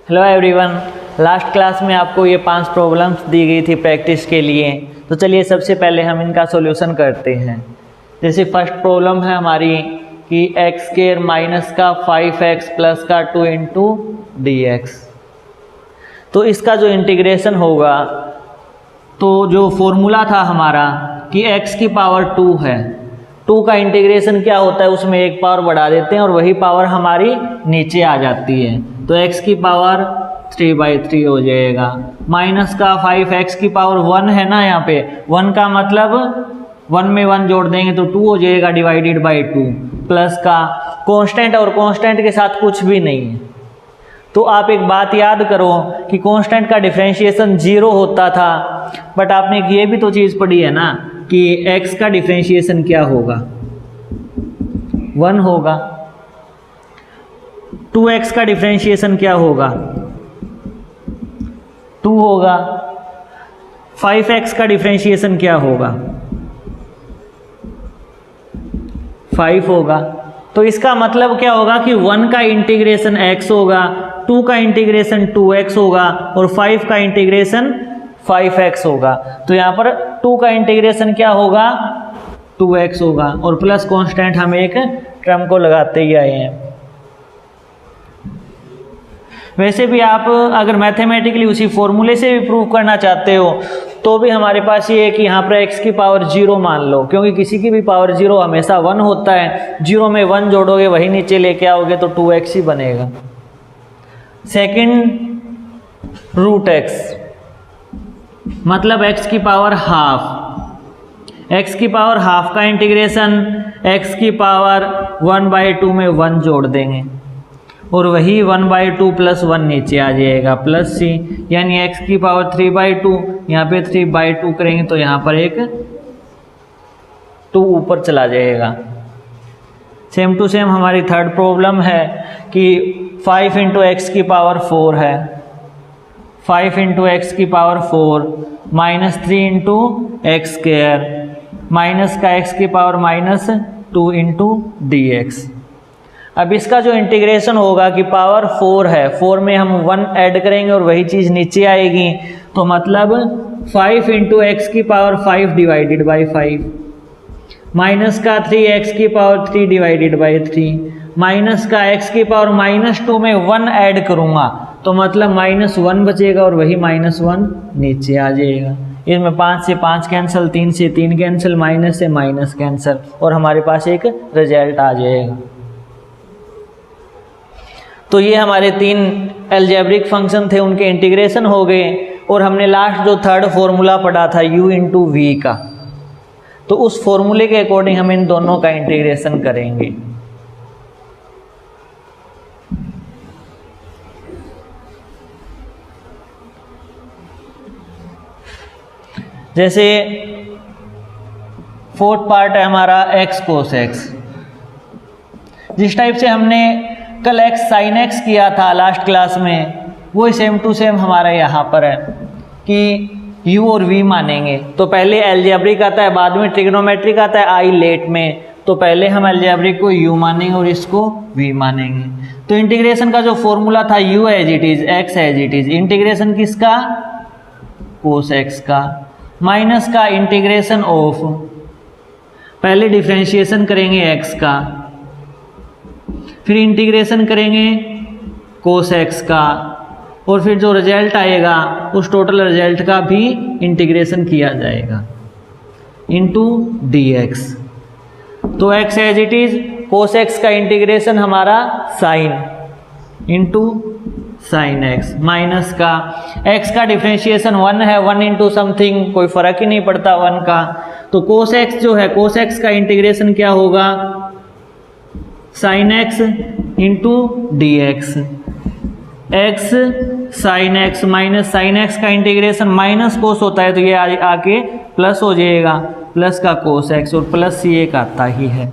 Hello everyone, last class में आपको ये 5 प्रॉब्लम्स दी गई थी प्रैक्टिस के लिए। तो चलिए सबसे पहले हम इनका सॉल्यूशन करते हैं। जैसे फर्स्ट प्रॉब्लम है हमारी कि एक्स स्क्वायर माइनस का 5x प्लस का 2 इंटू dx। तो इसका जो इंटीग्रेशन होगा, तो जो फॉर्मूला था हमारा कि x की पावर 2 है, 2 का इंटीग्रेशन क्या होता है, उसमें एक पावर बढ़ा देते हैं और वही पावर हमारी नीचे आ जाती है। तो x की पावर 3/3 हो जाएगा। माइनस का 5x की पावर 1 है ना, यहाँ पे 1 का मतलब 1 में 1 जोड़ देंगे तो 2 हो जाएगा डिवाइडेड बाई 2। प्लस का कांस्टेंट, और कांस्टेंट के साथ कुछ भी नहीं है। तो आप एक बात याद करो कि कांस्टेंट का डिफरेंशिएशन 0 होता था, बट आपने ये भी तो चीज़ पढ़ी है ना कि x का डिफरेंशिएशन क्या होगा, 1 होगा। 2x का डिफरेंशिएशन क्या होगा, 2 होगा। 5x का डिफरेंशिएशन क्या होगा, 5 होगा। तो इसका मतलब क्या होगा कि 1 का इंटीग्रेशन x होगा, 2 का इंटीग्रेशन 2x होगा और 5 का इंटीग्रेशन 5x होगा। तो यहाँ पर 2 का इंटीग्रेशन क्या होगा, 2x होगा। और प्लस कांस्टेंट हम एक टर्म को लगाते ही आए हैं। वैसे भी आप अगर मैथमेटिकली उसी फॉर्मूले से भी प्रूव करना चाहते हो तो भी हमारे पास ये है कि यहाँ पर x की पावर 0 मान लो, क्योंकि किसी की भी पावर 0 हमेशा 1 होता है। 0 में 1 जोड़ोगे वही नीचे लेके आओगे तो 2x ही बनेगा। सेकंड रूट x मतलब x की पावर हाफ। x की पावर हाफ का इंटीग्रेशन x की पावर 1/2 में 1 जोड़ देंगे और वही 1/2 प्लस 1 नीचे आ जाएगा प्लस c, यानी x की पावर 3/2। यहाँ पे 3/2 करेंगे तो यहाँ पर एक 2 ऊपर चला जाएगा। सेम टू सेम हमारी थर्ड प्रॉब्लम है कि 5 इंटू एक्स की पावर 4 है, 5 इंटू एक्स की power 4 minus 3 into x square minus का एक्स की पावर माइनस 2 इंटू dx। अब इसका जो इंटीग्रेशन होगा कि पावर 4 है, 4 में हम 1 ऐड करेंगे और वही चीज़ नीचे आएगी। तो मतलब 5 इंटू एक्स की पावर 5 डिवाइडेड बाई 5 माइनस का 3x की पावर 3 डिवाइडेड बाई 3 माइनस का x की पावर -2 में 1 ऐड करूँगा तो मतलब -1 बचेगा और वही -1 नीचे आ जाएगा। इसमें 5 से 5 कैंसिल, 3 से 3 कैंसिल, माइनस से माइनस कैंसिल और हमारे पास एक रिजल्ट आ जाएगा। तो ये हमारे 3 अलजेब्रिक फंक्शन थे, उनके इंटीग्रेशन हो गए। और हमने लास्ट जो थर्ड फॉर्मूला पढ़ा था u इंटू वी का, तो उस फॉर्मूले के अकॉर्डिंग हम इन दोनों का इंटीग्रेशन करेंगे। जैसे फोर्थ पार्ट है हमारा x cos x। जिस टाइप से हमने कल x sin x किया था लास्ट क्लास में, वो सेम टू सेम हमारा यहाँ पर है कि u और v मानेंगे। तो पहले अलजेब्रिक आता है, बाद में ट्रिग्नोमेट्रिक आता है आई लेट में। तो पहले हम अलजेब्रिक को u मानेंगे और इसको v मानेंगे। तो इंटीग्रेशन का जो फॉर्मूला था u as it is, x as it is, integration किसका, cos x का, माइनस का इंटीग्रेशन ऑफ, पहले डिफरेंशिएशन करेंगे x का, फिर इंटीग्रेशन करेंगे cos x का, और फिर जो रिजल्ट आएगा उस टोटल रिजल्ट का भी इंटीग्रेशन किया जाएगा इनटू dx। तो x as it is, cos x का इंटीग्रेशन हमारा sin into sin x, minus का x का डिफरेंशिएशन 1 है, 1 इंटू समथिंग, कोई फर्क ही नहीं पड़ता 1 का। तो cos x जो है, cos x का इंटीग्रेशन क्या होगा, sin x into dx। x sin x minus sin x का इंटीग्रेशन माइनस कोस होता है तो ये आके प्लस हो जाएगा, प्लस का cos x और प्लस ये एक आता ही है।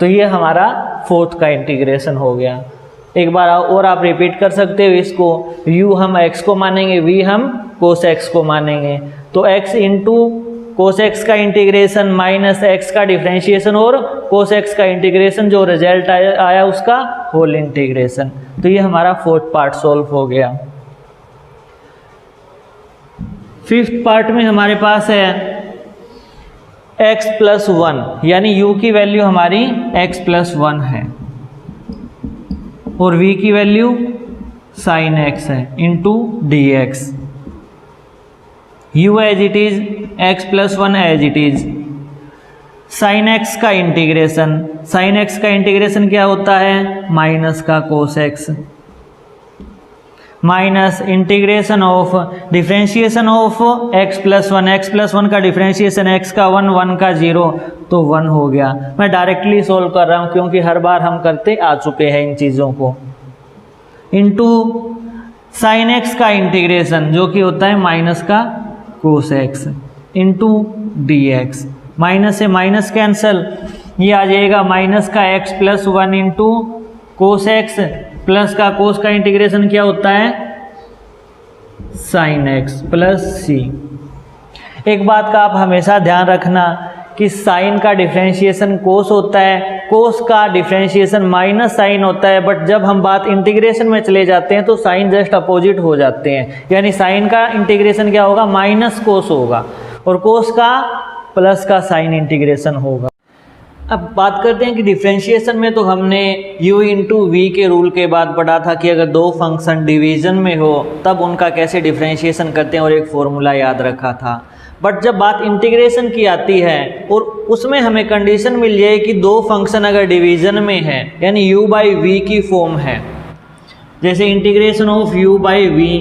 तो ये हमारा फोर्थ का इंटीग्रेशन हो गया। एक बार और आप रिपीट कर सकते हो इसको, u हम x को मानेंगे, v हम cos x को मानेंगे। तो x इंटू cos x का इंटीग्रेशन माइनस x का डिफरेंशिएशन और cos x का इंटीग्रेशन, जो रिजल्ट आया उसका होल इंटीग्रेशन। तो ये हमारा फोर्थ पार्ट सॉल्व हो गया। फिफ्थ पार्ट में हमारे पास है x प्लस 1, यानी u की वैल्यू हमारी x प्लस 1 है और v की वैल्यू साइन x है into d x. u as it is, x plus 1 as it is. Sine x का इंटीग्रेशन, साइन x का इंटीग्रेशन क्या होता है, माइनस का cos x, minus integration of differentiation of x plus 1, x plus 1 का differentiation x का 1, 1 का 0, तो 1 हो गया। मैं डायरेक्टली सोल्व कर रहा हूँ क्योंकि हर बार हम करते आ चुके हैं इन चीज़ों को। इंटू साइन x का इंटीग्रेशन जो कि होता है माइनस का cos x into d x. Minus से माइनस कैंसल, ये आ जाएगा माइनस का x plus 1 into cos x plus का कोस का इंटीग्रेशन क्या होता है, साइन x प्लस c। एक बात का आप हमेशा ध्यान रखना कि साइन का डिफरेंशिएशन कोस होता है, कोस का डिफरेंशिएशन माइनस साइन होता है, बट जब हम बात इंटीग्रेशन में चले जाते हैं तो साइन जस्ट अपोजिट हो जाते हैं। यानी साइन का इंटीग्रेशन क्या होगा, माइनस कोस होगा और कोस का प्लस का साइन इंटीग्रेशन होगा। अब बात करते हैं कि डिफरेंशिएशन में तो हमने u इंटू वी के रूल के बाद पढ़ा था कि अगर दो फंक्शन डिवीजन में हो तब उनका कैसे डिफरेंशिएशन करते हैं और एक फॉर्मूला याद रखा था। बट जब बात इंटीग्रेशन की आती है और उसमें हमें कंडीशन मिल जाए कि दो फंक्शन अगर डिवीजन में है यानी u बाई वी की फॉर्म है, जैसे integration of u by v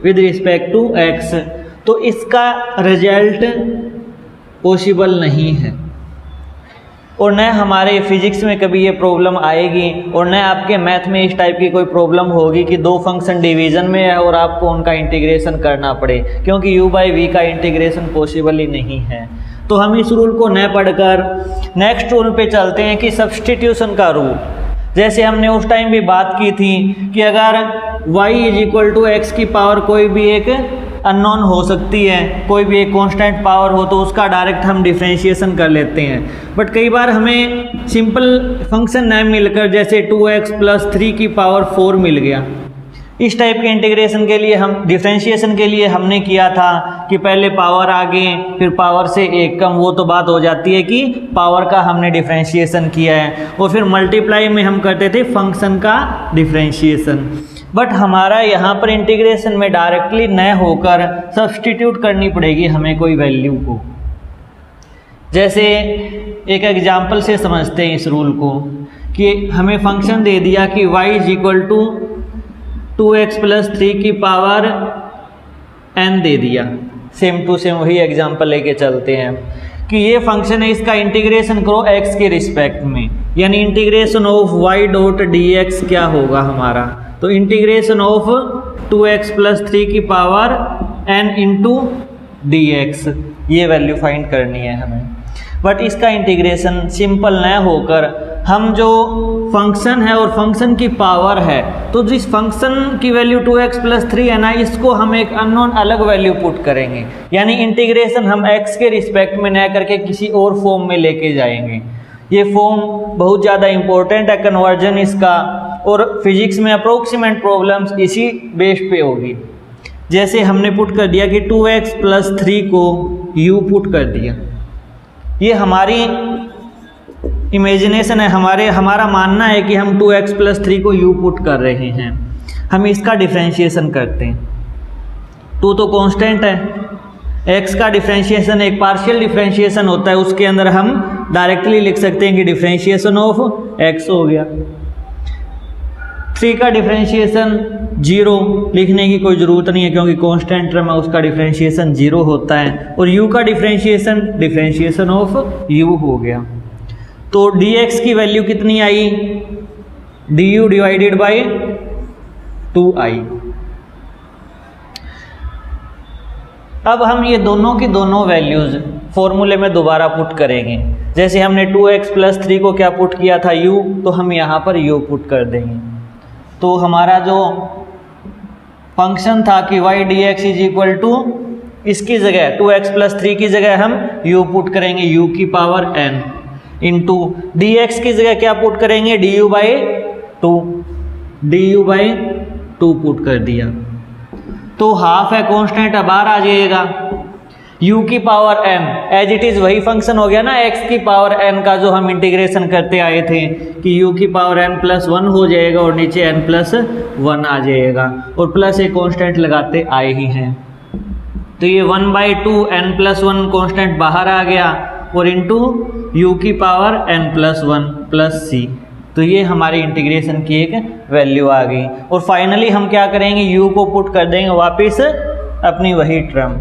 with respect to x, तो इसका रिजल्ट पॉसिबल नहीं है और न हमारे फिजिक्स में कभी ये प्रॉब्लम आएगी और न आपके मैथ में इस टाइप की कोई प्रॉब्लम होगी कि दो फंक्शन डिवीजन में है और आपको उनका इंटीग्रेशन करना पड़े, क्योंकि u बाई वी का इंटीग्रेशन पॉसिबल ही नहीं है। तो हम इस रूल को न पढ़कर नेक्स्ट रूल पे चलते हैं कि सब्स्टिट्यूशन का रूल। जैसे हमने उस टाइम भी बात की थी कि अगर y is equal to x की पावर कोई भी एक अननोन हो सकती है, कोई भी एक कांस्टेंट पावर हो तो उसका डायरेक्ट हम डिफरेंशिएशन कर लेते हैं। बट कई बार हमें सिंपल फंक्शन न मिलकर जैसे 2x प्लस 3 की पावर 4 मिल गया, इस टाइप के इंटीग्रेशन के लिए हम डिफरेंशिएशन के लिए हमने किया था कि पहले पावर आगे फिर पावर से एक कम, वो तो बात हो जाती है कि पावर का हमने डिफरेंशिएशन किया है और फिर मल्टीप्लाई में हम करते थे फंक्शन का डिफरेंशिएशन। बट हमारा यहाँ पर इंटीग्रेशन में डायरेक्टली न होकर सब्स्टिट्यूट करनी पड़ेगी हमें कोई वैल्यू को। जैसे एक एग्जांपल से समझते हैं इस रूल को कि हमें फंक्शन दे दिया कि y is equal to 2x plus 3 की पावर n दे दिया। सेम टू सेम वही एग्जांपल लेके चलते हैं कि ये फंक्शन है, इसका इंटीग्रेशन करो x के रिस्पेक्ट में, यानी integration of y dot dx क्या होगा हमारा, तो इंटीग्रेशन ऑफ 2x प्लस 3 की power n into d x, ये वैल्यू फाइंड करनी है हमें। बट इसका इंटीग्रेशन सिंपल न होकर हम जो फंक्शन है और फंक्शन की पावर है, तो जिस फंक्शन की वैल्यू 2x प्लस 3 है ना, इसको हम एक अननोन अलग वैल्यू पुट करेंगे, यानी इंटीग्रेशन हम x के रिस्पेक्ट में न करके किसी और फॉर्म में लेके जाएंगे। ये फॉर्म बहुत ज़्यादा इम्पोर्टेंट है कन्वर्जन इसका, और फिजिक्स में अप्रोक्सीमेट प्रॉब्लम्स इसी बेस पे होगी। जैसे हमने पुट कर दिया कि 2x प्लस 3 को u पुट कर दिया, ये हमारी इमेजिनेशन है, हमारा मानना है कि हम 2x प्लस 3 को u पुट कर रहे हैं। हम इसका डिफरेंशिएशन करते हैं, 2 तो कांस्टेंट है, x का डिफरेंशिएशन एक पार्शियल डिफरेंशिएशन होता है, उसके अंदर हम डायरेक्टली लिख सकते हैं कि डिफरेंशिएशन ऑफ x हो गया। 3 का डिफरेंशिएशन 0 लिखने की कोई ज़रूरत नहीं है क्योंकि कांस्टेंट टर्म है, उसका डिफरेंशिएशन 0 होता है, और u का डिफरेंशिएशन ऑफ u हो गया। तो dx की वैल्यू कितनी आई, du डिवाइडेड बाई 2i। अब हम ये दोनों की दोनों वैल्यूज़ फॉर्मूले में दोबारा पुट करेंगे। जैसे हमने 2x प्लस 3 को क्या पुट किया था u, तो हम यहाँ पर u पुट कर देंगे। तो हमारा जो फंक्शन था कि y dx is equal to इसकी जगह 2x प्लस 3 की जगह हम u पुट करेंगे u की पावर n इंटू dx की जगह क्या पुट करेंगे du बाई 2 पुट कर दिया। तो हाफ है कांस्टेंट, अब बाहर आ जाएगा u की power n as it is वही फंक्शन हो गया ना x की पावर n का जो हम इंटीग्रेशन करते आए थे कि u की पावर n प्लस 1 हो जाएगा और नीचे n प्लस 1 आ जाएगा और प्लस एक कांस्टेंट लगाते आए ही हैं। तो ये 1/2 n प्लस 1 कांस्टेंट बाहर आ गया और इंटू u की power n plus 1 plus c। तो ये हमारी इंटीग्रेशन की एक वैल्यू आ गई और फाइनली हम क्या करेंगे u को पुट कर देंगे वापस अपनी वही टर्म।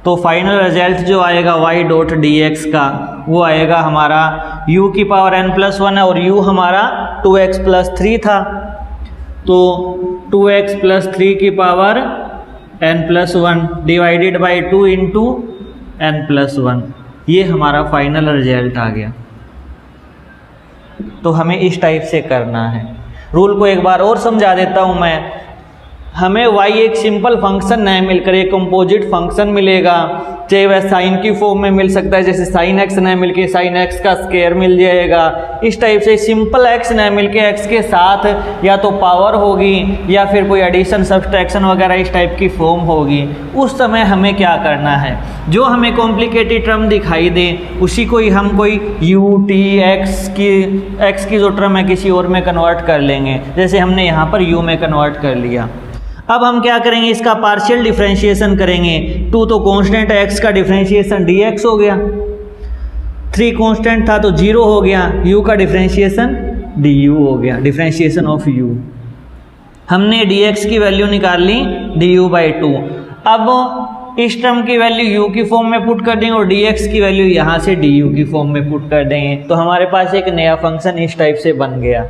तो फाइनल रिजल्ट जो आएगा y डॉट dx का वो आएगा हमारा u की पावर n प्लस 1 है और u हमारा 2x प्लस 3 था, तो 2x प्लस 3 की power n plus 1 divided by 2 into n plus 1, ये हमारा फाइनल रिजल्ट आ गया। तो हमें इस टाइप से करना है। रूल को एक बार और समझा देता हूँ मैं। हमें y एक सिंपल फंक्शन नहीं मिलकर एक कंपोजिट फंक्शन मिलेगा, चाहे वह साइन की फॉर्म में मिल सकता है, जैसे साइन x नहीं मिलके साइन x का स्क्वायर मिल जाएगा। इस टाइप से सिंपल x नहीं मिलके x के साथ या तो पावर होगी या फिर कोई एडिशन सब्सट्रैक्शन वगैरह इस टाइप की फॉर्म होगी। उस समय हमें क्या करना है, जो हमें कॉम्प्लिकेटेड टर्म दिखाई दे उसी को ही हम कोई u t x की जो टर्म है किसी और में कन्वर्ट कर लेंगे, जैसे हमने यहाँ पर u में कन्वर्ट कर लिया। अब हम क्या करेंगे, इसका पार्शियल डिफरेंशिएशन करेंगे। 2 तो कांस्टेंट है, x का डिफरेंशिएशन dx हो गया, 3 कांस्टेंट था तो 0 हो गया, u का डिफरेंशिएशन du हो गया, डिफरेंशिएशन ऑफ u। हमने dx की वैल्यू निकाल ली du बाई 2। अब इस टर्म की वैल्यू u की फॉर्म में पुट कर देंगे और dx की वैल्यू यहाँ से du की फॉर्म में पुट कर देंगे, तो हमारे पास एक नया फंक्शन इस टाइप से बन गया।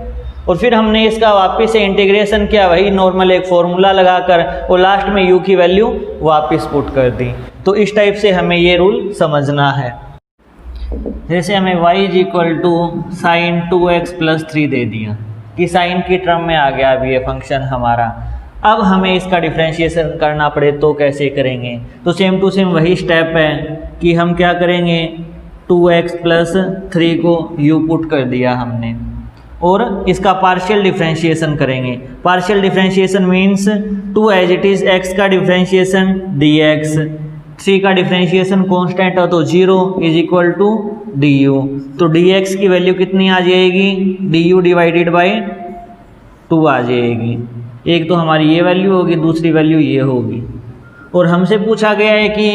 और फिर हमने इसका वापस से इंटीग्रेशन किया, वही नॉर्मल एक फॉर्मूला लगाकर, और लास्ट में u की वैल्यू वापस पुट कर दी। तो इस टाइप से हमें ये रूल समझना है। जैसे हमें y is equal to sine 2x plus 3 दे दिया कि साइन की टर्म में आ गया अब ये फंक्शन हमारा। अब हमें इसका डिफरेंशिएशन करना पड़े तो कैसे करेंगे, तो सेम टू सेम वही स्टेप है कि हम क्या करेंगे, 2x प्लस 3 को u पुट कर दिया हमने और इसका पार्शियल डिफरेंशिएशन करेंगे। Partial differentiation means 2 as it is x का डिफरेंशिएशन dx, 3 का डिफरेंशिएशन कांस्टेंट है तो 0 इज इक्वल टू du। तो dx की वैल्यू कितनी आ जाएगी, du डिवाइडेड बाई 2 आ जाएगी। एक तो हमारी ये वैल्यू होगी, दूसरी वैल्यू ये होगी। और हमसे पूछा गया है कि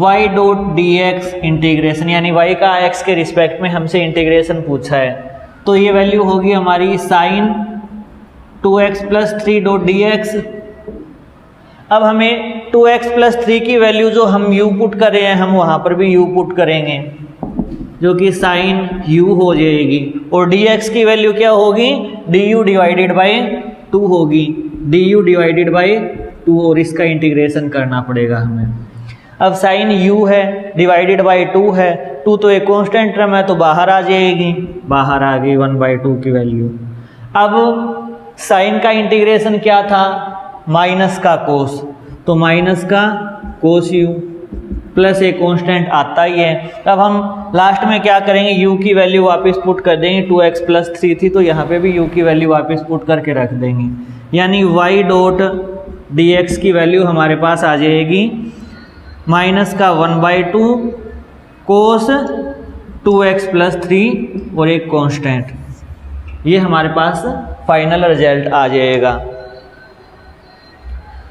y डॉट dx इंटीग्रेशन, यानी y का x के रिस्पेक्ट में हमसे इंटीग्रेशन पूछा है, तो ये वैल्यू होगी हमारी sign 2x plus 3 dot dx। अब हमें 2x प्लस 3 की वैल्यू जो हम u पुट कर रहे हैं हम वहाँ पर भी u पुट करेंगे, जो कि साइन u हो जाएगी। और dx की वैल्यू क्या होगी, du डिवाइडेड बाई 2 होगी, du डिवाइडेड बाई 2, और इसका इंटीग्रेशन करना पड़ेगा हमें। अब साइन u है डिवाइडेड बाई 2 है, 2 तो एक कांस्टेंट टर्म है तो बाहर आ जाएगी, बाहर आ गई 1/2 की वैल्यू। अब साइन का इंटीग्रेशन क्या था, माइनस का कोस, तो माइनस का कोस u प्लस एक कांस्टेंट आता ही है। अब हम लास्ट में क्या करेंगे, u की वैल्यू वापस पुट कर देंगे, 2x प्लस 3 थी तो यहाँ पे भी u की वैल्यू वापस पुट करके रख देंगे, यानी y डॉट dx की वैल्यू हमारे पास आ जाएगी माइनस का 1/2 कोस 2x प्लस 3 और एक कांस्टेंट। ये हमारे पास फाइनल रिजल्ट आ जाएगा।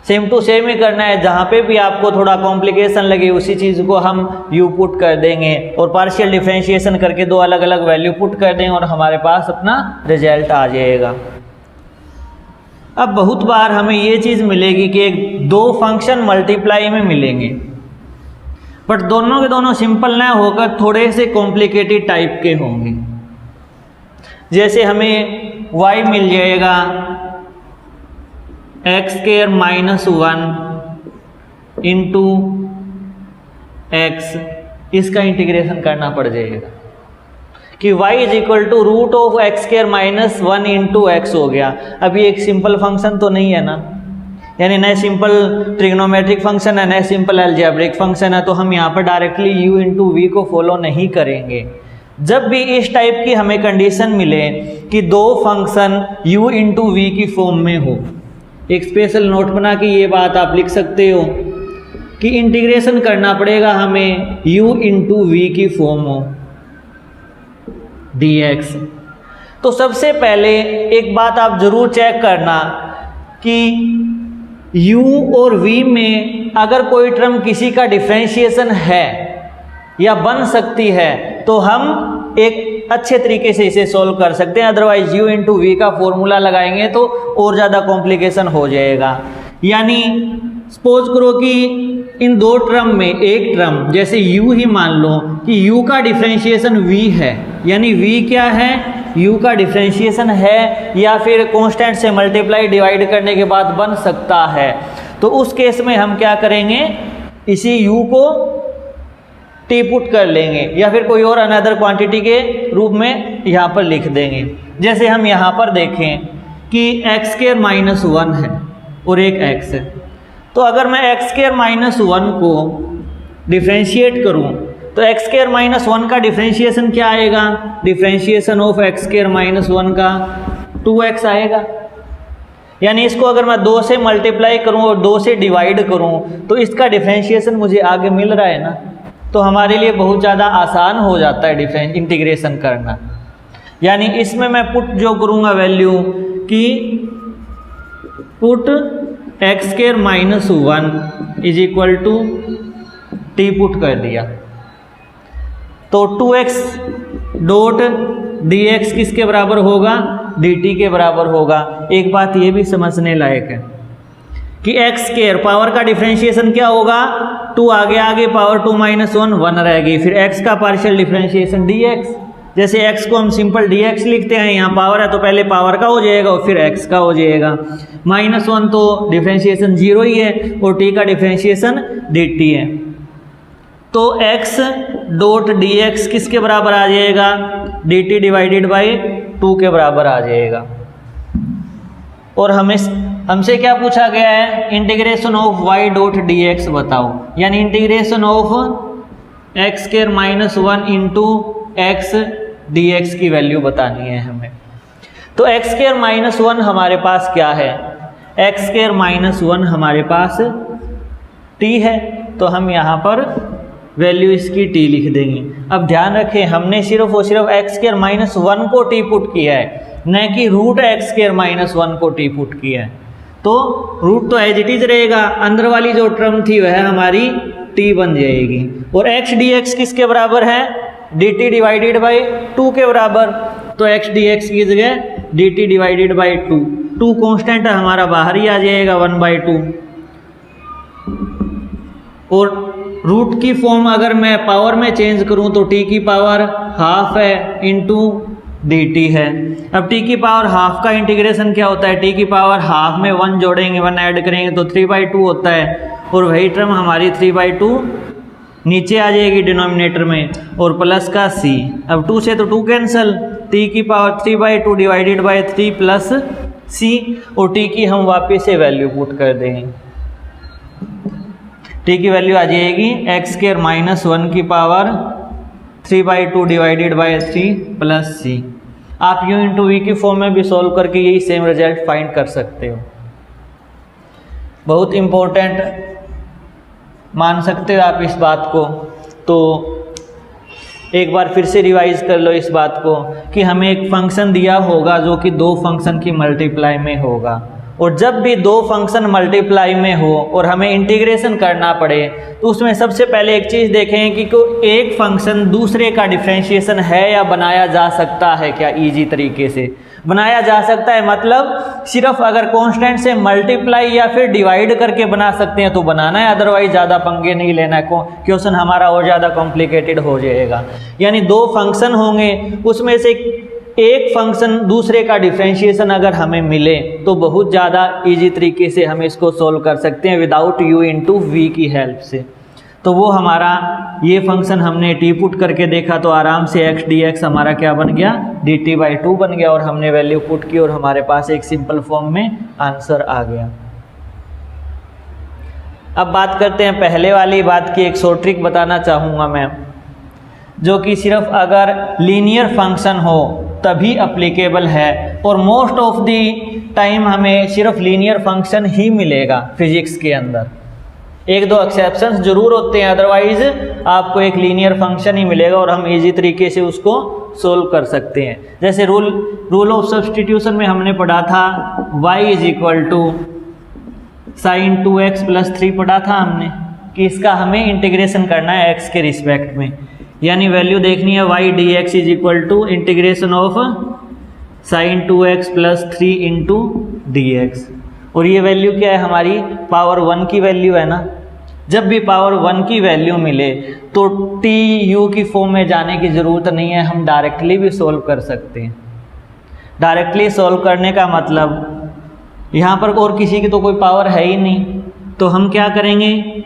सेम टू सेम ही करना है, जहाँ पे भी आपको थोड़ा कॉम्प्लिकेशन लगे उसी चीज़ को हम u पुट कर देंगे और पार्शियल डिफरेंशिएशन करके 2 अलग अलग वैल्यू पुट कर देंगे और हमारे पास अपना रिजल्ट आ जाएगा। अब बहुत बार हमें ये चीज़ मिलेगी कि 2 फंक्शन मल्टीप्लाई में मिलेंगे, बट दोनों के दोनों सिंपल ना होकर थोड़े से कॉम्प्लिकेटेड टाइप के होंगे। जैसे हमें y मिल जाएगा x² माइनस 1 इंटू x, इसका इंटीग्रेशन करना पड़ जाएगा कि y is equal to root of x² minus 1 into x हो गया। अब ये एक सिंपल फंक्शन तो नहीं है ना, यानी नए सिंपल ट्रिग्नोमेट्रिक फंक्शन है, नए सिंपल अलजेब्रिक फंक्शन है, तो हम यहाँ पर डायरेक्टली u इंटू वी को फॉलो नहीं करेंगे। जब भी इस टाइप की हमें कंडीशन मिले कि दो फंक्शन u इंटू वी की फॉर्म में हो, एक स्पेशल नोट बना के ये बात आप लिख सकते हो कि इंटीग्रेशन करना पड़ेगा हमें u इंटू वी की फॉर्म हो dx। तो सबसे पहले एक बात आप जरूर चेक करना कि u और v में अगर कोई टर्म किसी का डिफरेंशिएशन है या बन सकती है तो हम एक अच्छे तरीके से इसे सॉल्व कर सकते हैं, अदरवाइज u इंटू वी का फॉर्मूला लगाएंगे तो और ज़्यादा कॉम्प्लिकेशन हो जाएगा। यानी सपोज करो कि इन दो टर्म में एक टर्म जैसे u ही मान लो कि u का डिफरेंशिएशन v है, यानी v क्या है, u का डिफरेंशिएशन है या फिर कांस्टेंट से मल्टीप्लाई डिवाइड करने के बाद बन सकता है, तो उस केस में हम क्या करेंगे, इसी u को टी पुट कर लेंगे या फिर कोई और अनदर क्वांटिटी के रूप में यहाँ पर लिख देंगे। जैसे हम यहाँ पर देखें कि एक्स स्क्वायर माइनस 1 है और एक x है, तो अगर मैं एक्स स्क्वायर माइनस 1 को डिफ्रेंशिएट करूँ तो एक्स स्क्वायर माइनस 1 का डिफ्रेंशिएशन क्या आएगा, differentiation of x square minus 1 का 2x आएगा। यानी इसको अगर मैं 2 से मल्टीप्लाई करूँ और 2 से डिवाइड करूँ तो इसका डिफ्रेंशिएशन मुझे आगे मिल रहा है ना, तो हमारे लिए बहुत ज़्यादा आसान हो जाता है इंटीग्रेशन करना। यानी इसमें मैं पुट जो करूँगा वैल्यू कि put x square minus 1 is equal to t put कर दिया, तो 2x डॉट डी एक्स किसके बराबर होगा, dt के बराबर होगा। एक बात ये भी समझने लायक है कि एक्स स्क्वायर पावर का डिफरेंशिएशन क्या होगा, 2 आगे आगे पावर 2 माइनस 1 रहेगी, फिर x का पार्शियल डिफरेंशिएशन dx। जैसे x को हम सिंपल dx लिखते हैं, यहाँ पावर है तो पहले पावर का हो जाएगा और फिर x का हो जाएगा। -1 तो डिफरेंशिएशन 0 ही है और t का डिफरेंशिएशन dt है, तो x डॉट dx किसके बराबर आ जाएगा, dt डिवाइडेड बाई 2 के बराबर आ जाएगा। और हमसे क्या पूछा गया है, integration of y dot D x बताओ, यानी integration of x square minus 1 into x D x की वैल्यू बतानी है हमें। तो एक्स स्क्वायर माइनस 1 हमारे पास क्या है, एक्स स्क्वायर माइनस 1 हमारे पास t है, तो हम यहाँ पर वैल्यू इसकी t लिख देंगे। अब ध्यान रखें हमने सिर्फ और सिर्फ एक्स स्क्वायर माइनस 1 को t पुट किया है, न कि रूट एक्स स्क्वायर माइनस 1 को टी पुट किया है। तो रूट तो एज इट इज रहेगा, अंदर वाली जो टर्म थी वह हमारी t बन जाएगी। और x dx किसके बराबर है, dt डिवाइडेड बाई 2 के बराबर, तो x dx की जगह dt डिवाइडेड बाई 2 कांस्टेंट है हमारा बाहर ही आ जाएगा 1/2। और रूट की फॉर्म अगर मैं पावर में चेंज करूं तो t की पावर हाफ है इंटू dt है। अब t की पावर हाफ का इंटीग्रेशन क्या होता है, t की पावर हाफ में 1 जोड़ेंगे 1 ऐड करेंगे तो 3/2 होता है, और वही टर्म हमारी 3/2 नीचे आ जाएगी डिनोमिनेटर में, और प्लस का c। अब 2 से तो 2 कैंसिल, t की power 3/2 divided by 3 plus c, और t की हम वापस से वैल्यू पुट कर देंगे। t की वैल्यू आ जाएगी एक्स स्क्वायर माइनस 1 की power 3/2 divided by 3 plus c। आप u इंटू वी की फॉर्म में भी सॉल्व करके यही सेम रिजल्ट फाइंड कर सकते हो। बहुत इम्पोर्टेंट मान सकते हो आप इस बात को। तो एक बार फिर से रिवाइज कर लो इस बात को कि हमें एक फंक्शन दिया होगा जो कि 2 फंक्शन की मल्टीप्लाई में होगा, और जब भी 2 फंक्शन मल्टीप्लाई में हो और हमें इंटीग्रेशन करना पड़े तो उसमें सबसे पहले एक चीज़ देखें कि कोई एक फंक्शन दूसरे का डिफरेंशिएशन है या बनाया जा सकता है क्या, इजी तरीके से बनाया जा सकता है। मतलब सिर्फ अगर कांस्टेंट से मल्टीप्लाई या फिर डिवाइड करके बना सकते हैं तो बनाना है, अदरवाइज ज़्यादा पंगे नहीं लेना है, क्वेश्चन हमारा और ज़्यादा कॉम्प्लिकेटेड हो जाएगा। यानी 2 फंक्शन होंगे, उसमें से एक फंक्शन दूसरे का डिफरेंशिएशन अगर हमें मिले तो बहुत ज़्यादा इजी तरीके से हम इसको सोल्व कर सकते हैं विदाउट u इंटू वी की हेल्प से। तो वो हमारा ये फंक्शन हमने टी पुट करके देखा तो आराम से x dx हमारा क्या बन गया, dt/2 बन गया, और हमने वैल्यू पुट की और हमारे पास एक सिंपल फॉर्म में आंसर आ गया। अब बात करते हैं पहले वाली बात की। एक शॉर्ट ट्रिक बताना चाहूँगा मैं, जो कि सिर्फ अगर लीनियर फंक्शन हो तभी अप्लीकेबल है, और मोस्ट ऑफ दी टाइम हमें सिर्फ लीनियर फंक्शन ही मिलेगा फिजिक्स के अंदर। एक दो एक्सेप्शंस जरूर होते हैं, अदरवाइज आपको एक लीनियर फंक्शन ही मिलेगा और हम इजी तरीके से उसको सोल्व कर सकते हैं। जैसे रूल ऑफ सब्स्टिट्यूशन में हमने पढ़ा था y is equal to sine 2x plus 3 पढ़ा था हमने, कि इसका हमें इंटीग्रेशन करना है x के रिस्पेक्ट में, यानी वैल्यू देखनी है y dx is equal to integration of sine 2x plus 3 into dx। और ये वैल्यू क्या है हमारी, पावर 1 की वैल्यू है ना। जब भी पावर 1 की वैल्यू मिले तो टी यू की फॉर्म में जाने की ज़रूरत नहीं है, हम डायरेक्टली भी सोल्व कर सकते हैं। डायरेक्टली सोल्व करने का मतलब यहाँ पर और किसी की तो कोई पावर है ही नहीं, तो हम क्या करेंगे,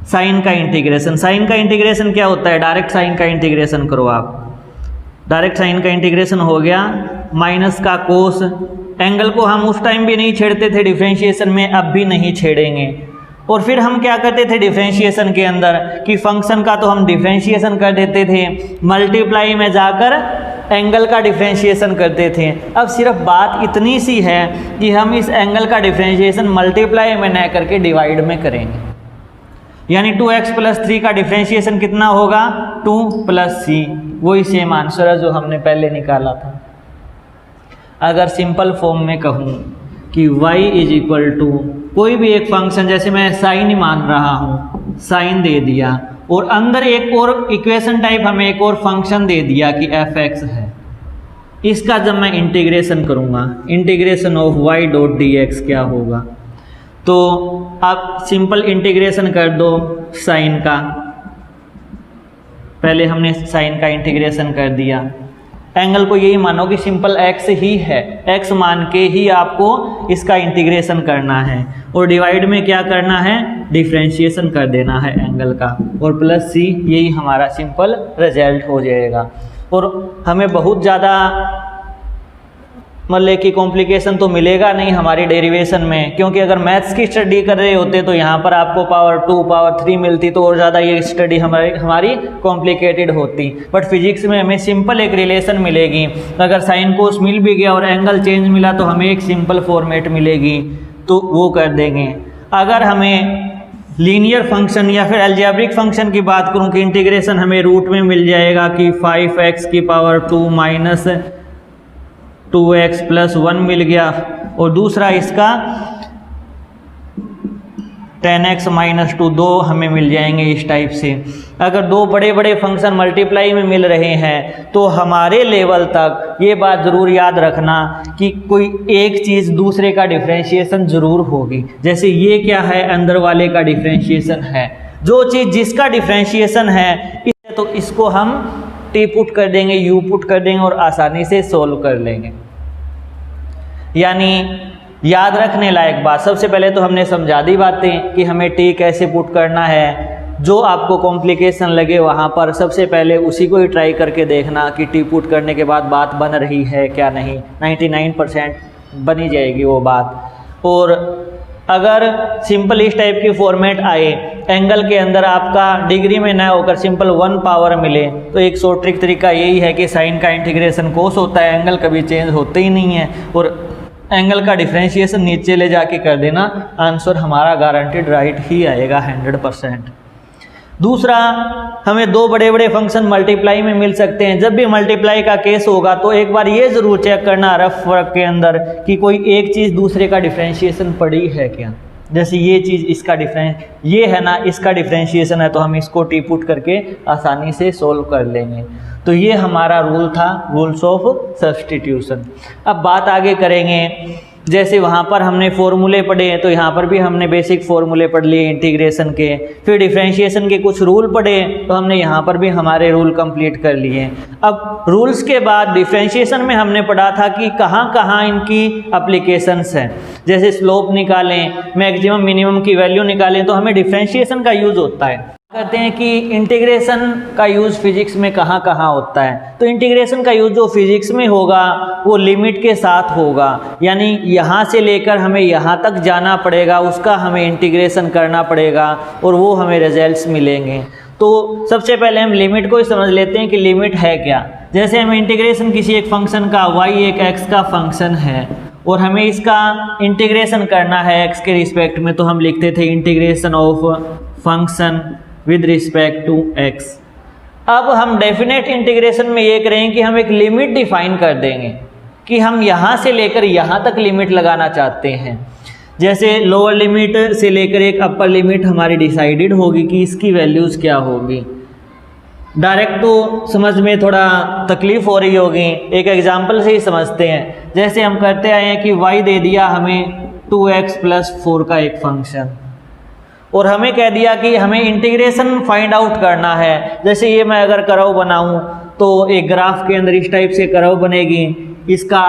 साइन का इंटीग्रेशन। साइन का इंटीग्रेशन क्या होता है, डायरेक्ट साइन का इंटीग्रेशन करो आप। डायरेक्ट साइन का इंटीग्रेशन हो गया, माइनस का कोस। एंगल को हम उस टाइम भी नहीं छेड़ते थे डिफरेंशिएशन में, अब भी नहीं छेड़ेंगे। और फिर हम क्या करते थे डिफरेंशिएशन के अंदर, कि फंक्शन का तो हम डिफरेंशिएशन कर देते थे, मल्टीप्लाई में जाकर एंगल का डिफरेंशिएशन करते थे। अब सिर्फ बात इतनी सी है कि हम इस एंगल का डिफरेंशिएशन मल्टीप्लाई में न करके डिवाइड में करेंगे, यानी 2x प्लस 3 का डिफरेंशिएशन कितना होगा, 2 प्लस c। वही सेम आंसर है जो हमने पहले निकाला था। अगर सिंपल फॉर्म में कहूँ कि y इज इक्वल टू कोई भी एक फंक्शन, जैसे मैं साइन ही मान रहा हूँ, साइन दे दिया, और अंदर एक और इक्वेशन टाइप हमें एक और फंक्शन दे दिया कि f(x) है। इसका जब मैं इंटीग्रेशन करूँगा, integration of y dot dx क्या होगा, तो आप सिंपल इंटीग्रेशन कर दो साइन का। पहले हमने साइन का इंटीग्रेशन कर दिया, एंगल को यही मानो कि सिंपल x ही है, x मान के ही आपको इसका इंटीग्रेशन करना है, और डिवाइड में क्या करना है, डिफरेंशिएशन कर देना है एंगल का, और प्लस c, यही हमारा सिंपल रिजल्ट हो जाएगा। और हमें बहुत ज़्यादा मतलब कि कॉम्प्लिकेशन तो मिलेगा नहीं हमारी डेरिवेशन में, क्योंकि अगर मैथ्स की स्टडी कर रहे होते तो यहाँ पर आपको पावर 2 पावर 3 मिलती, तो और ज़्यादा ये स्टडी हमारी कॉम्प्लिकेटेड होती। बट फिजिक्स में हमें सिंपल एक रिलेशन मिलेगी, अगर साइन कोस मिल भी गया और एंगल चेंज मिला तो हमें एक सिंपल फॉर्मेट मिलेगी, तो वो कर देंगे। अगर हमें लीनियर फंक्शन या फिर अलजेब्रिक फंक्शन की बात करूँ कि इंटीग्रेशन हमें रूट में मिल जाएगा कि 5x की पावर 2 माइनस 2x प्लस 1 मिल गया, और दूसरा इसका 10x माइनस 2, 2 हमें मिल जाएंगे इस टाइप से। अगर दो बड़े बड़े फंक्शन मल्टीप्लाई में मिल रहे हैं तो हमारे लेवल तक ये बात ज़रूर याद रखना कि कोई एक चीज़ दूसरे का डिफरेंशिएशन ज़रूर होगी। जैसे ये क्या है, अंदर वाले का डिफरेंशिएशन है, जो चीज़ जिसका डिफरेंशिएशन है तो इसको हम टी पुट कर देंगे, यू पुट कर देंगे और आसानी से सोल्व कर लेंगे। यानी याद रखने लायक बात, सबसे पहले तो हमने समझा दी बातें कि हमें टी कैसे पुट करना है। जो आपको कॉम्प्लिकेशन लगे वहाँ पर सबसे पहले उसी को ही ट्राई करके देखना कि टी पुट करने के बाद बात बन रही है क्या नहीं। 99% बनी जाएगी वो बात। और अगर सिंपल इस टाइप की फॉर्मेट आए, एंगल के अंदर आपका डिग्री में ना होकर सिंपल 1 पावर मिले, तो एक शॉर्ट ट्रिक तरीका यही है कि साइन का इंटीग्रेशन कोस होता है, एंगल कभी चेंज होते ही नहीं है, और एंगल का डिफरेंशिएशन नीचे ले जाके कर देना, आंसर हमारा गारंटीड राइट ही आएगा 100%। दूसरा, हमें दो बड़े बड़े फंक्शन मल्टीप्लाई में मिल सकते हैं। जब भी मल्टीप्लाई का केस होगा तो एक बार ये ज़रूर चेक करना रफ वर्क के अंदर कि कोई एक चीज़ दूसरे का डिफरेंशिएशन पड़ी है क्या। जैसे ये चीज़ इसका ये है ना, इसका डिफरेंशिएशन है, तो हम इसको टी पुट करके आसानी से सोल्व कर लेंगे। तो ये हमारा रूल था, रूल्स ऑफ सब्स्टिट्यूशन। अब बात आगे करेंगे, जैसे वहाँ पर हमने फॉर्मूले पढ़े हैं तो यहाँ पर भी हमने बेसिक फॉर्मूले पढ़ लिए इंटीग्रेशन के, फिर डिफरेंशिएशन के कुछ रूल पढ़े तो हमने यहाँ पर भी हमारे रूल कंप्लीट कर लिए। अब रूल्स के बाद डिफरेंशिएशन में हमने पढ़ा था कि कहाँ कहाँ इनकी एप्लीकेशंस हैं। जैसे स्लोप निकालें, मैक्सिमम मिनिमम की वैल्यू निकालें, तो हमें डिफरेंशिएशन का यूज़ होता है। करते हैं कि इंटीग्रेशन का यूज़ फिजिक्स में कहाँ कहाँ होता है। तो इंटीग्रेशन का यूज़ जो फिजिक्स में होगा वो लिमिट के साथ होगा, यानी यहाँ से लेकर हमें यहाँ तक जाना पड़ेगा, उसका हमें इंटीग्रेशन करना पड़ेगा और वो हमें रिजल्ट्स मिलेंगे। तो सबसे पहले हम लिमिट को ही समझ लेते हैं कि लिमिट है क्या। जैसे हमें इंटीग्रेशन किसी एक फंक्शन का, y एक x का फंक्शन है और हमें इसका इंटीग्रेशन करना है x के रिस्पेक्ट में, तो हम लिखते थे integration of function with respect to x। अब हम डेफिनेट इंटीग्रेशन में ये करेंगे कि हम एक लिमिट डिफाइन कर देंगे कि हम यहाँ से लेकर यहाँ तक लिमिट लगाना चाहते हैं। जैसे लोअर लिमिट से लेकर एक अपर लिमिट हमारी डिसाइडेड होगी कि इसकी वैल्यूज़ क्या होगी। डायरेक्ट तो समझ में थोड़ा तकलीफ़ हो रही होगी, एक एग्जांपल से ही समझते हैं। जैसे हम करते आए हैं कि y दे दिया हमें 2x + 4 का एक फंक्शन और हमें कह दिया कि हमें इंटीग्रेशन फाइंड आउट करना है। जैसे ये मैं अगर कर्व बनाऊं तो एक ग्राफ के अंदर इस टाइप से कर्व बनेगी, इसका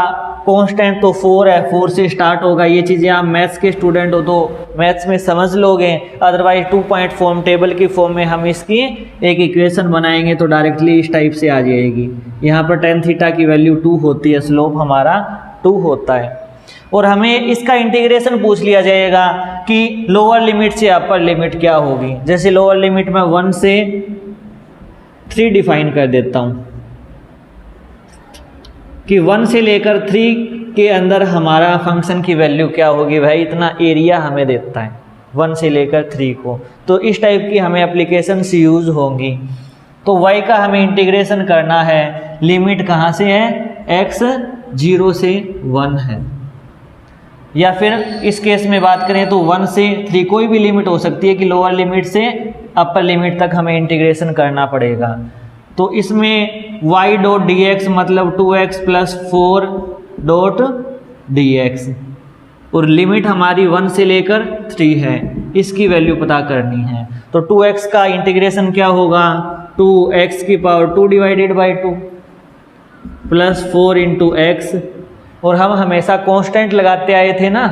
कांस्टेंट तो 4 है, 4 से स्टार्ट होगा। ये चीज़ें आप मैथ्स के स्टूडेंट हो तो मैथ्स में समझ लोगे, अदरवाइज 2 पॉइंट फॉर्म टेबल की फॉर्म में हम इसकी एक इक्वेशन बनाएंगे तो डायरेक्टली इस टाइप से आ जाएगी। यहाँ पर tan थीटा की वैल्यू 2 होती है, स्लोप हमारा 2 होता है और हमें इसका इंटीग्रेशन पूछ लिया जाएगा कि लोअर लिमिट से अपर लिमिट क्या होगी। जैसे लोअर लिमिट में 1 से 3 डिफाइन कर देता हूँ कि 1 से लेकर 3 के अंदर हमारा फंक्शन की वैल्यू क्या होगी। भाई इतना एरिया हमें देता है 1 से लेकर 3 को, तो इस टाइप की हमें एप्लीकेशंस यूज़ होंगी। तो y का हमें इंटीग्रेशन करना है, लिमिट कहाँ से है, x 0 से 1 है, या फिर इस केस में बात करें तो 1 से 3 कोई भी लिमिट हो सकती है कि लोअर लिमिट से अपर लिमिट तक हमें इंटीग्रेशन करना पड़ेगा। तो इसमें y डॉट dx मतलब 2x + 4 डॉट dx और लिमिट हमारी 1 से लेकर 3 है, इसकी वैल्यू पता करनी है। तो 2x का इंटीग्रेशन क्या होगा, 2x⁴ डिवाइडेड बाई 2 + 4 × x, और हम हमेशा कांस्टेंट लगाते आए थे ना,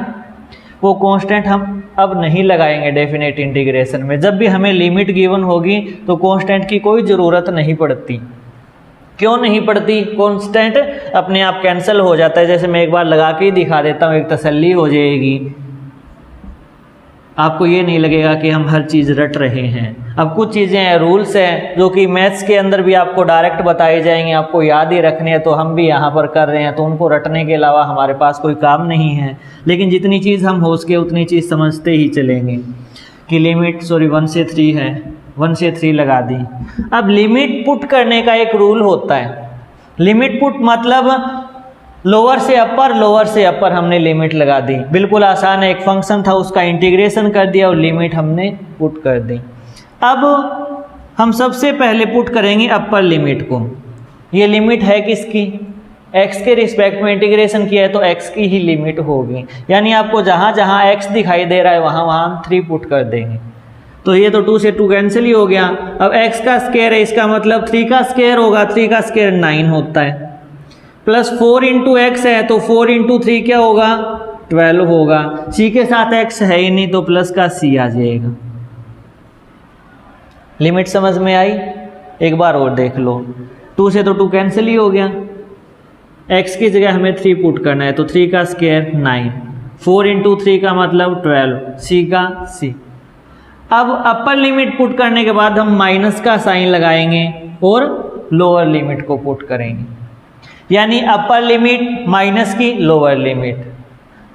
वो कांस्टेंट हम अब नहीं लगाएंगे डेफिनेट इंटीग्रेशन में। जब भी हमें लिमिट गिवन होगी तो कांस्टेंट की कोई ज़रूरत नहीं पड़ती। क्यों नहीं पड़ती, कांस्टेंट अपने आप कैंसिल हो जाता है। जैसे मैं एक बार लगा के ही दिखा देता हूँ, एक तसल्ली हो जाएगी, आपको ये नहीं लगेगा कि हम हर चीज़ रट रहे हैं। अब कुछ चीज़ें हैं, रूल्स हैं जो कि मैथ्स के अंदर भी आपको डायरेक्ट बताए जाएंगे, आपको याद ही रखने हैं, तो हम भी यहाँ पर कर रहे हैं, तो उनको रटने के अलावा हमारे पास कोई काम नहीं है। लेकिन जितनी चीज़ हम हो सके उतनी चीज़ समझते ही चलेंगे कि लिमिट 1 से 3 है, 1 से 3 लगा दी। अब लिमिट पुट करने का एक रूल होता है। लिमिट पुट मतलब लोअर से अपर हमने लिमिट लगा दी, बिल्कुल आसान है। एक फंक्शन था उसका इंटीग्रेशन कर दिया और लिमिट हमने पुट कर दी। अब हम सबसे पहले पुट करेंगे अपर लिमिट को। ये लिमिट है किसकी, x के रिस्पेक्ट में इंटीग्रेशन किया है तो x की ही लिमिट होगी, यानी आपको जहाँ जहाँ x दिखाई दे रहा है वहाँ वहाँ हम 3 पुट कर देंगे। तो ये तो 2 से 2 कैंसिल ही हो गया। अब x का स्क्वायर है, इसका मतलब 3 का स्क्वायर होगा, 3 का स्क्वायर 9 होता है, + 4 × x है तो 4 × 3 क्या होगा, 12 होगा। c के साथ x है ही नहीं तो प्लस का c आ जाएगा। लिमिट समझ में आई, एक बार और देख लो। 2 से तो 2 कैंसिल ही हो गया, x की जगह हमें 3 पुट करना है तो 3 का स्क्वायर 9, 4 × 3 का मतलब 12, c का c। अब अपर लिमिट पुट करने के बाद हम माइनस का साइन लगाएंगे और लोअर लिमिट को पुट करेंगे, यानी अपर लिमिट माइनस की लोअर लिमिट।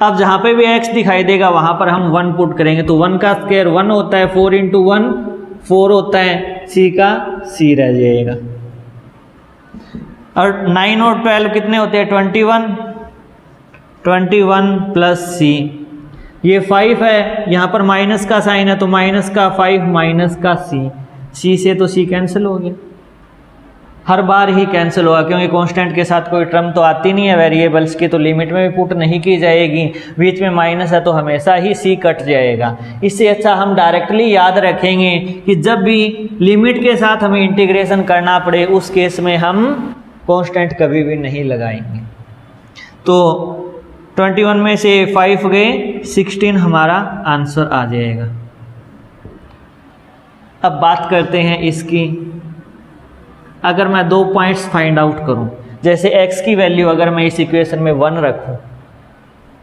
अब जहाँ पे भी x दिखाई देगा वहाँ पर हम 1 पुट करेंगे, तो 1 का स्क्वायर 1 होता है, 4 × 1 4 होता है, c का c रह जाएगा। और 9 और 12 कितने होते हैं, 21 + c, ये 5 है, यहाँ पर माइनस का साइन है तो माइनस का 5 माइनस का c से तो c कैंसिल हो गया। हर बार ही कैंसिल होगा क्योंकि कांस्टेंट के साथ कोई टर्म तो आती नहीं है वेरिएबल्स की, तो लिमिट में भी पुट नहीं की जाएगी। बीच में माइनस है तो हमेशा ही c कट जाएगा। इससे अच्छा हम डायरेक्टली याद रखेंगे कि जब भी लिमिट के साथ हमें इंटीग्रेशन करना पड़े उस केस में हम कांस्टेंट कभी भी नहीं लगाएंगे। तो 21 में से 5 गए, 16 हमारा आंसर आ जाएगा। अब बात करते हैं इसकी। अगर मैं 2 पॉइंट्स फाइंड आउट करूं, जैसे x की वैल्यू अगर मैं इस इक्वेशन में 1 रखूं,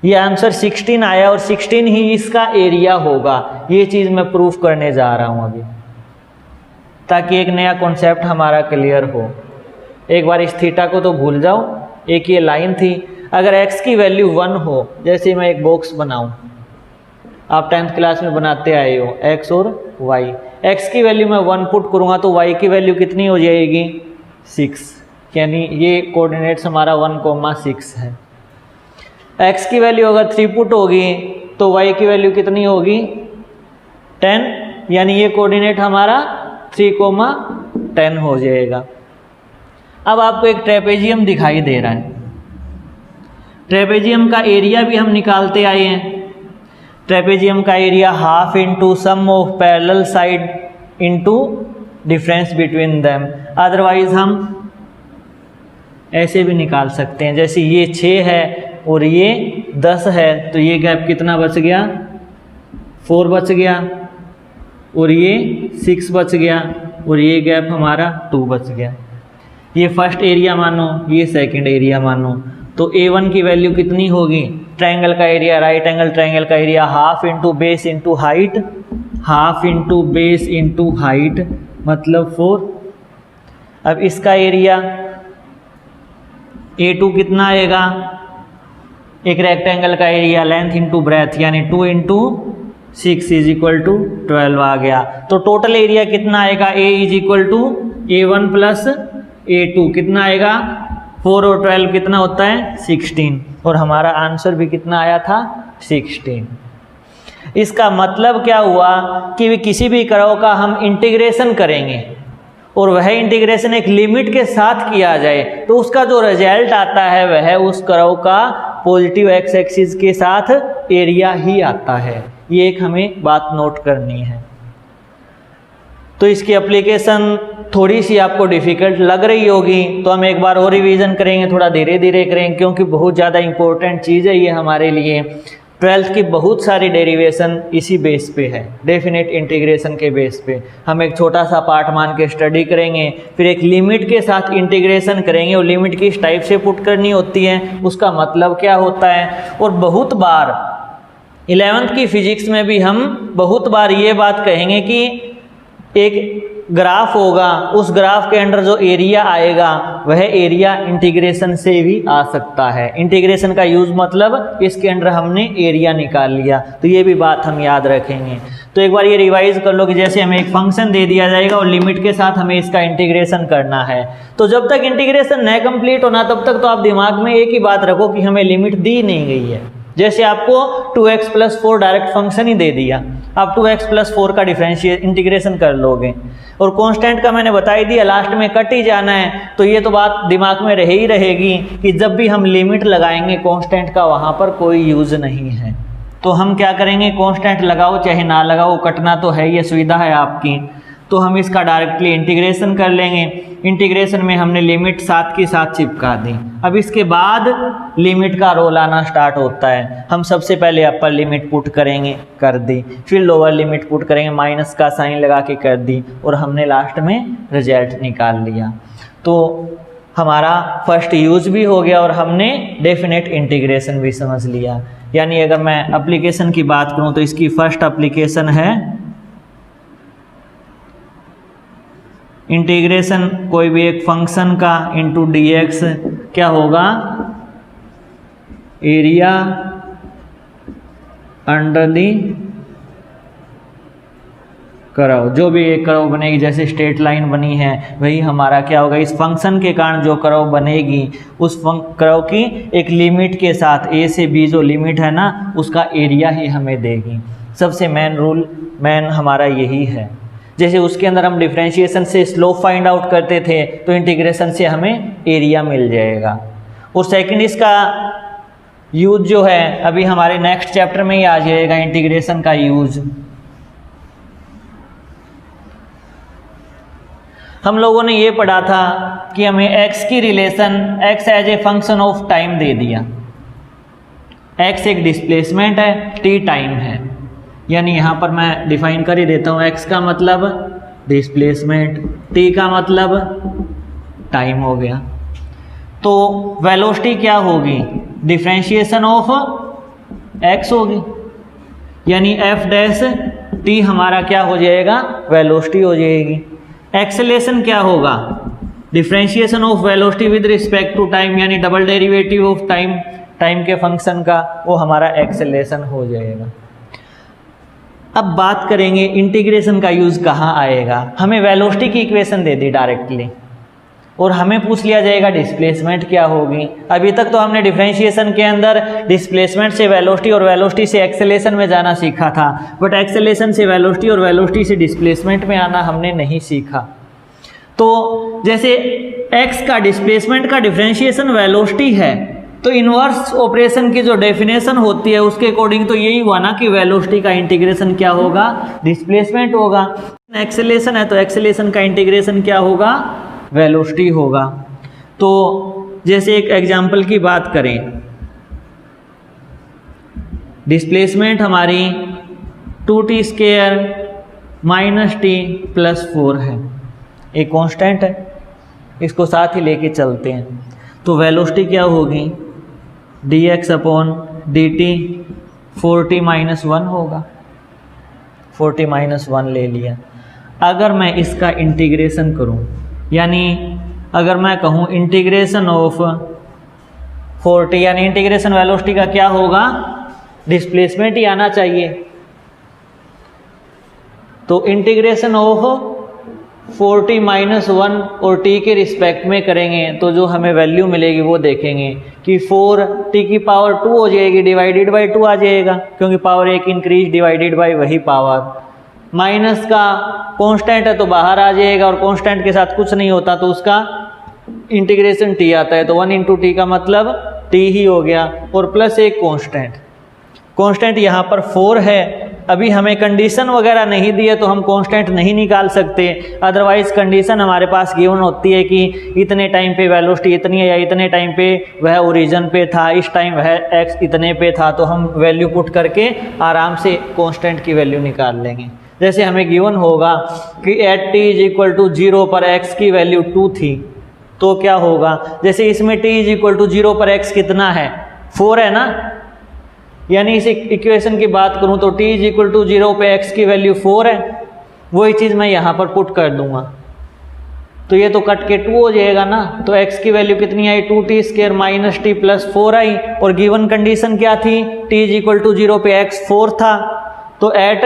ये आंसर 16 आया और 16 ही इसका एरिया होगा। ये चीज़ मैं प्रूफ करने जा रहा हूं अभी, ताकि एक नया कॉन्सेप्ट हमारा क्लियर हो। एक बार इस थीटा को तो भूल जाओ, एक ये लाइन थी। अगर x की वैल्यू 1 हो, जैसे मैं एक बॉक्स बनाऊं, आप 10th क्लास में बनाते आए हो x और y, x की वैल्यू मैं 1 पुट करूँगा तो y की वैल्यू कितनी हो जाएगी 6, यानी ये कोऑर्डिनेट्स हमारा 1,6 है। x की वैल्यू अगर 3 पुट होगी तो y की वैल्यू कितनी होगी 10, यानी ये कोऑर्डिनेट हमारा 3,10 हो जाएगा। अब आपको एक ट्रेपेजियम दिखाई दे रहा है। ट्रेपेजियम का एरिया भी हम निकालते आए हैं। ट्रेपेजियम का area half into sum of parallel side into difference between them. Otherwise हम ऐसे भी निकाल सकते हैं, जैसे ये 6 है और ये 10 है, तो ये गैप कितना बच गया 4 बच गया, और ये 6 बच गया, और ये गैप हमारा 2 बच गया। ये फर्स्ट एरिया मानो, ये सेकंड एरिया मानो, तो A1 की वैल्यू कितनी होगी, ट्रायंगल का एरिया, राइट एंगल ट्रायंगल का area half into base into height, half into base into height मतलब 4। अब इसका एरिया A2 कितना आएगा, एक रेक्टेंगल का एरिया लेंथ इंटू ब्रेथ, यानी 2 इंटू 6 इज इक्वल टू 12 आ गया। तो टोटल एरिया कितना आएगा, A is equal to A1 plus A2 कितना आएगा 4 और 12 कितना होता है 16, और हमारा आंसर भी कितना आया था 16। इसका मतलब क्या हुआ कि किसी भी कर्व का हम इंटीग्रेशन करेंगे और वह इंटीग्रेशन एक लिमिट के साथ किया जाए तो उसका जो रिजल्ट आता है वह उस कर्व का पॉजिटिव एक्स एक्सिस के साथ एरिया ही आता है। ये एक हमें बात नोट करनी है। तो इसकी एप्लीकेशन थोड़ी सी आपको डिफ़िकल्ट लग रही होगी, तो हम एक बार और रिवीजन करेंगे, थोड़ा धीरे धीरे करेंगे, क्योंकि बहुत ज़्यादा इंपॉर्टेंट चीज़ है ये हमारे लिए। 12th की बहुत सारी डेरिवेशन इसी बेस पे है, डेफिनेट इंटीग्रेशन के बेस पे। हम एक छोटा सा पार्ट मान के स्टडी करेंगे, फिर एक लिमिट के साथ इंटीग्रेशन करेंगे, और लिमिट किस टाइप से पुट करनी होती है, उसका मतलब क्या होता है। और बहुत बार 11th की फिजिक्स में भी हम बहुत बार ये बात कहेंगे कि एक ग्राफ होगा, उस ग्राफ के अंदर जो एरिया आएगा वह एरिया इंटीग्रेशन से भी आ सकता है। इंटीग्रेशन का यूज़ मतलब इसके अंदर हमने एरिया निकाल लिया, तो ये भी बात हम याद रखेंगे। तो एक बार ये रिवाइज कर लो कि जैसे हमें एक फंक्शन दे दिया जाएगा और लिमिट के साथ हमें इसका इंटीग्रेशन करना है, तो जब तक इंटीग्रेशन न कंप्लीट होना तब तक तो आप दिमाग में एक ही बात रखो कि हमें लिमिट दी नहीं गई है। जैसे आपको 2x + 4 डायरेक्ट फंक्शन ही दे दिया, आप 2x + 4 का डिफरेंशिएट इंटीग्रेशन कर लोगे, और कांस्टेंट का मैंने बता ही दिया लास्ट में कट ही जाना है, तो ये तो बात दिमाग में रह ही रहेगी कि जब भी हम लिमिट लगाएंगे कांस्टेंट का वहाँ पर कोई यूज़ नहीं है। तो हम क्या करेंगे, कांस्टेंट लगाओ चाहे ना लगाओ, कटना तो है, ये सुविधा है आपकी, तो हम इसका डायरेक्टली इंटीग्रेशन कर लेंगे। इंटीग्रेशन में हमने लिमिट साथ की साथ चिपका दी। अब इसके बाद लिमिट का रोल आना स्टार्ट होता है। हम सबसे पहले अपर लिमिट पुट करेंगे, कर दी, फिर लोअर लिमिट पुट करेंगे, माइनस का साइन लगा के कर दी, और हमने लास्ट में रिजल्ट निकाल लिया। तो हमारा फर्स्ट यूज भी हो गया और हमने डेफिनेट इंटीग्रेशन भी समझ लिया। यानी अगर मैं एप्लीकेशन की बात करूँ तो इसकी फर्स्ट एप्लीकेशन है इंटीग्रेशन कोई भी एक फंक्शन का इनटू dx क्या होगा, एरिया अंडर दी कर्व। जो भी एक कर्व बनेगी, जैसे स्ट्रेट लाइन बनी है, वही हमारा क्या होगा, इस फंक्शन के कारण जो कर्व बनेगी उस कर्व की एक लिमिट के साथ a से b जो लिमिट है ना, उसका एरिया ही हमें देगी। सबसे मेन हमारा यही है। जैसे उसके अंदर हम डिफरेंशिएशन से स्लोप फाइंड आउट करते थे, तो इंटीग्रेशन से हमें एरिया मिल जाएगा। और सेकंड इसका यूज जो है अभी हमारे नेक्स्ट चैप्टर में ही आ जाएगा, इंटीग्रेशन का यूज। हम लोगों ने ये पढ़ा था कि हमें x की relation x as a function of time दे दिया। x एक डिस्प्लेसमेंट है, t टाइम है। यानी यहाँ पर मैं डिफाइन कर ही देता हूँ, x का मतलब डिस्प्लेसमेंट, टी का मतलब टाइम हो गया। तो वेलोसिटी क्या होगी, डिफरेंशिएशन ऑफ एक्स होगी, यानी एफ डैश टी हमारा क्या हो जाएगा, वेलोसिटी हो जाएगी। एक्सेलेरेशन क्या होगा, differentiation of velocity with respect to time, यानी डबल डेरिवेटिव ऑफ टाइम के फंक्शन का, वो हमारा एक्सेलेरेशन हो जाएगा। अब बात करेंगे इंटीग्रेशन का यूज़ कहाँ आएगा। हमें वेलोसिटी की इक्वेशन दे दी डायरेक्टली और हमें पूछ लिया जाएगा डिस्प्लेसमेंट क्या होगी। अभी तक तो हमने डिफरेंशिएशन के अंदर डिस्प्लेसमेंट से वेलोसिटी और वेलोसिटी से एक्सेलेरेशन में जाना सीखा था, बट एक्सेलेरेशन से वेलोसिटी और वेलोसिटी से डिस्प्लेसमेंट में आना हमने नहीं सीखा। तो जैसे x का डिस्प्लेसमेंट का डिफरेंशिएशन वेलोसिटी है, तो इन्वर्स ऑपरेशन की जो डेफिनेशन होती है उसके अकॉर्डिंग तो यही हुआ ना कि वेलोसिटी का इंटीग्रेशन क्या होगा, डिस्प्लेसमेंट होगा। एक्सेलेरेशन है तो एक्सेलेरेशन का इंटीग्रेशन क्या होगा, वेलोसिटी होगा। तो जैसे एक एग्जांपल की बात करें, डिस्प्लेसमेंट हमारी 2t square minus T plus 4 है, एक कांस्टेंट है, इसको साथ ही लेके चलते हैं। तो वेलोसिटी क्या होगी, dx upon dt 4t minus 1 होगा, 4t माइनस 1 ले लिया। अगर मैं इसका इंटीग्रेशन करूं, यानी अगर मैं कहूं इंटीग्रेशन ऑफ 4t, यानी इंटीग्रेशन वेलोसिटी का क्या होगा, डिस्प्लेसमेंट ही आना चाहिए। तो इंटीग्रेशन ऑफ 4t माइनस 1 और t के रिस्पेक्ट में करेंगे तो जो हमें वैल्यू मिलेगी वो देखेंगे कि 4t की पावर 2 हो जाएगी, डिवाइडेड बाई 2 आ जाएगा, क्योंकि पावर 1 इंक्रीज डिवाइडेड बाई वही पावर। माइनस का कांस्टेंट है तो बाहर आ जाएगा, और कांस्टेंट के साथ कुछ नहीं होता तो उसका इंटीग्रेशन t आता है, तो 1 इंटू टी का मतलब t ही हो गया, और प्लस एक कांस्टेंट यहाँ पर 4 है। अभी हमें कंडीशन वगैरह नहीं दी है तो हम कांस्टेंट नहीं निकाल सकते, अदरवाइज कंडीशन हमारे पास गिवन होती है कि इतने टाइम पे वेलोसिटी इतनी है, या इतने टाइम पे वह ओरिजिन पे था, इस टाइम वह एक्स इतने पे था, तो हम वैल्यू पुट करके आराम से कांस्टेंट की वैल्यू निकाल लेंगे। जैसे हमें गिवन होगा कि at t is equal to 0 पर x की वैल्यू 2 थी, तो क्या होगा, जैसे इसमें t इज इक्वल टू 0 पर x कितना है, 4 है ना, यानी इस इक्वेशन की बात करूं तो t इज इक्वल टू 0 पे x की वैल्यू 4 है, वही चीज़ मैं यहाँ पर पुट कर दूंगा, तो ये तो कट के 2 हो जाएगा ना। तो x की वैल्यू कितनी आई, 2t square minus T plus 4 आई, और गिवन कंडीशन क्या थी, t इज इक्वल टू 0 पे x 4 था, तो at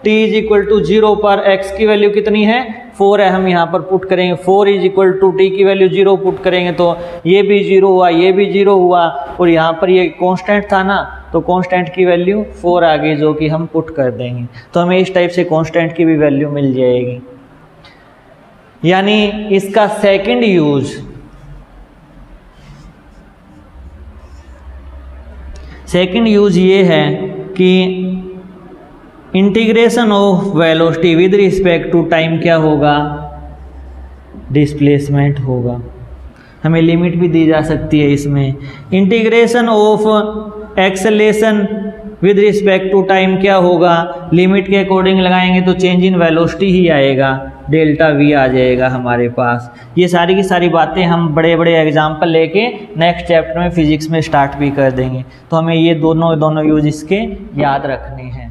t is equal to 0 पर x की वैल्यू कितनी है, 4 है, हम यहाँ पर पुट करेंगे 4 इज इक्वल टू t की वैल्यू 0 पुट करेंगे तो ये भी 0 हुआ, ये भी 0 हुआ, और यहाँ पर ये कांस्टेंट था ना, तो कांस्टेंट की वैल्यू 4 आ गई जो कि हम पुट कर देंगे, तो हमें इस टाइप से कांस्टेंट की भी वैल्यू मिल जाएगी। यानी इसका सेकंड यूज ये है कि integration of velocity with respect to time क्या होगा, डिस्प्लेसमेंट होगा। हमें लिमिट भी दी जा सकती है इसमें। Integration of acceleration with respect to time क्या होगा, लिमिट के अकॉर्डिंग लगाएंगे तो चेंज इन वेलोसिटी ही आएगा, डेल्टा वी आ जाएगा हमारे पास। ये सारी की सारी बातें हम बड़े बड़े एग्जाम्पल लेके नेक्स्ट चैप्टर में फिजिक्स में स्टार्ट भी कर देंगे, तो हमें ये दोनों यूज इसके याद रखने हैं।